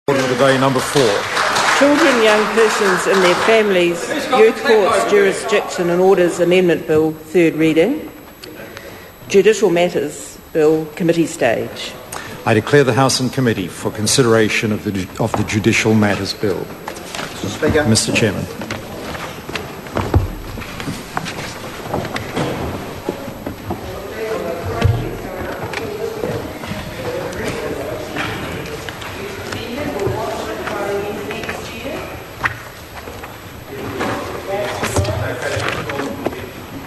Order of the day number 4. Children, Young Persons and Their Families, Youth Courts, Jurisdiction and Orders Amendment Bill, third reading. Judicial Matters Bill, committee stage. I declare the House in committee for consideration of the Judicial Matters Bill. Mr. Speaker. Mr. Chairman.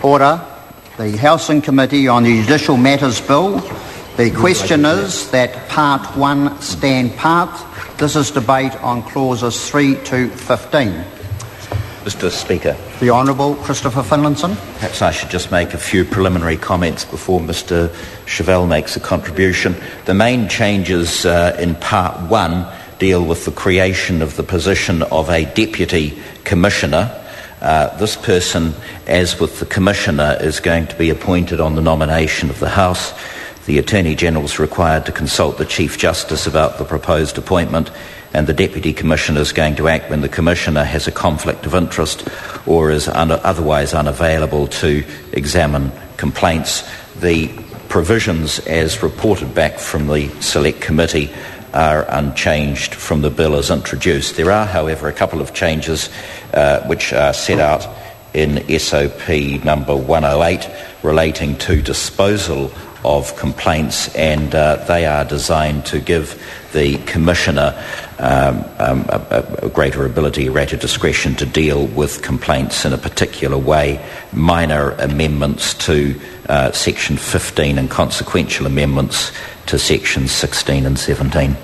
Order. The House in Committee on the Judicial Matters Bill. The question is that Part 1 stand part. This is debate on clauses 3 to 15. Mr. Speaker. The Honourable Christopher Finlinson. Perhaps I should just make a few preliminary comments before Mr. Chevelle makes a contribution. The main changes in Part 1 deal with the creation of the position of a Deputy Commissioner. This person, as with the Commissioner, is going to be appointed on the nomination of the House. The Attorney-General is required to consult the Chief Justice about the proposed appointment, and the Deputy Commissioner is going to act when the Commissioner has a conflict of interest or is otherwise unavailable to examine complaints. The provisions, as reported back from the Select Committee, are unchanged from the bill as introduced. There are, however, a couple of changes which are set out in SOP number 108 relating to disposal of complaints, and they are designed to give the Commissioner a greater ability, a greater discretion to deal with complaints in a particular way. Minor amendments to Section 15 and consequential amendments to Sections 16 and 17.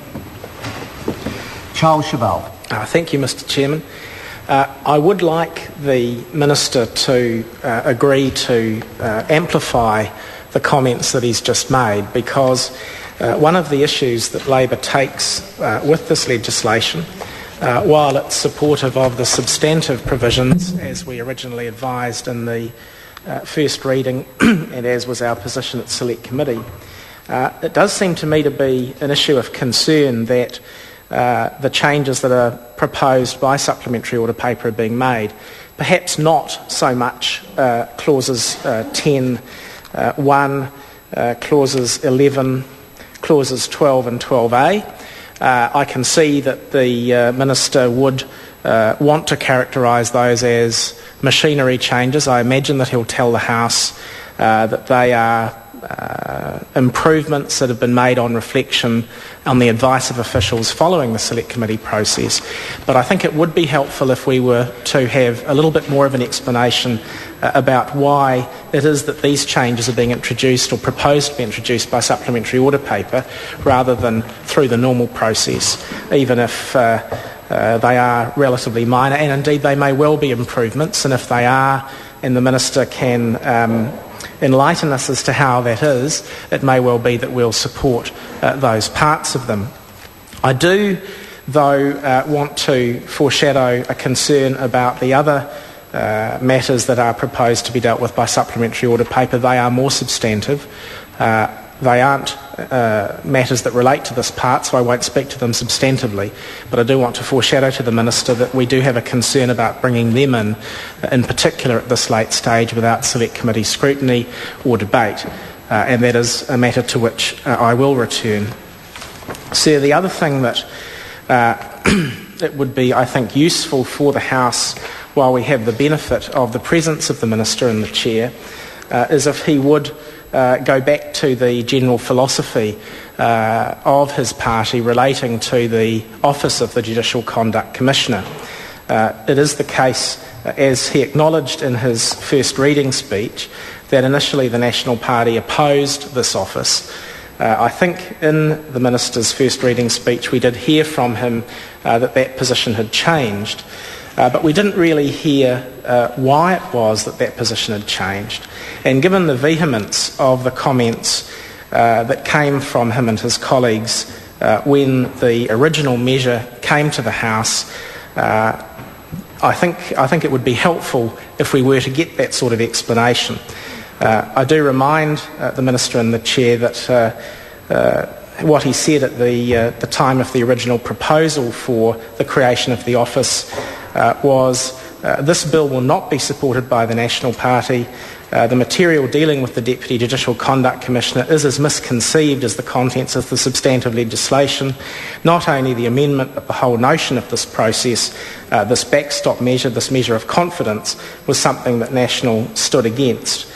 Charles Chevelle. Thank you, Mr. Chairman. I would like the Minister to agree to amplify the comments that he's just made, because one of the issues that Labor takes with this legislation, while it's supportive of the substantive provisions as we originally advised in the first reading and as was our position at Select Committee, it does seem to me to be an issue of concern that the changes that are proposed by supplementary order paper are being made, perhaps not so much clauses 10, 1, clauses 11, clauses 12 and 12A. I can see that the Minister would want to characterise those as machinery changes. I imagine that he'll tell the House that they are improvements that have been made on reflection on the advice of officials following the Select Committee process. But I think it would be helpful if we were to have a little bit more of an explanation about why it is that these changes are being introduced or proposed to be introduced by supplementary order paper rather than through the normal process, even if they are relatively minor, and indeed they may well be improvements, and if they are, and the Minister can enlighten us as to how that is, it may well be that we'll support those parts of them. I do, though, want to foreshadow a concern about the other matters that are proposed to be dealt with by supplementary order paper. They are more substantive. They aren't matters that relate to this part, so I won't speak to them substantively, but I do want to foreshadow to the Minister that we do have a concern about bringing them in particular at this late stage without Select Committee scrutiny or debate, and that is a matter to which I will return. So the other thing that it would be, I think, useful for the House, while we have the benefit of the presence of the Minister and the Chair, is if he would go back to the general philosophy of his party relating to the office of the Judicial Conduct Commissioner. It is the case, as he acknowledged in his first reading speech, that initially the National Party opposed this office. I think in the Minister's first reading speech we did hear from him that position had changed, but we didn't really hear why it was that position had changed. And given the vehemence of the comments that came from him and his colleagues when the original measure came to the House, I think it would be helpful if we were to get that sort of explanation. I do remind the Minister and the Chair that what he said at the time of the original proposal for the creation of the office was, this bill will not be supported by the National Party. The material dealing with the Deputy Judicial Conduct Commissioner is as misconceived as the contents of the substantive legislation. Not only the amendment, but the whole notion of this process, this backstop measure, this measure of confidence, was something that National stood against.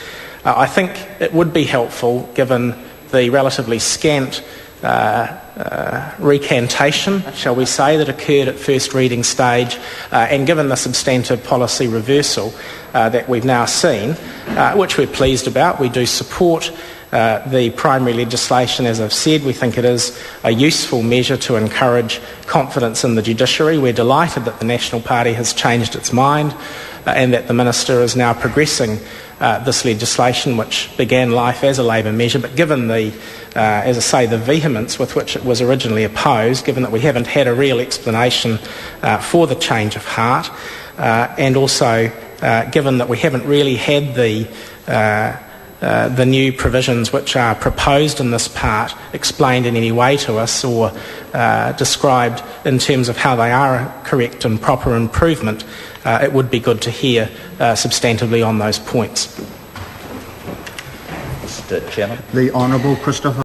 I think it would be helpful, given the relatively scant recantation, shall we say, that occurred at first reading stage, and given the substantive policy reversal that we've now seen, which we're pleased about. We do support the primary legislation, as I've said. We think it is a useful measure to encourage confidence in the judiciary. We're delighted that the National Party has changed its mind and that the Minister is now progressing this legislation, which began life as a Labour measure, but given the, as I say, the vehemence with which it was originally opposed, given that we haven't had a real explanation for the change of heart, and also given that we haven't really had the new provisions which are proposed in this part explained in any way to us or described in terms of how they are a correct and proper improvement, it would be good to hear substantively on those points. Mr. Chairman. The Honourable Christopher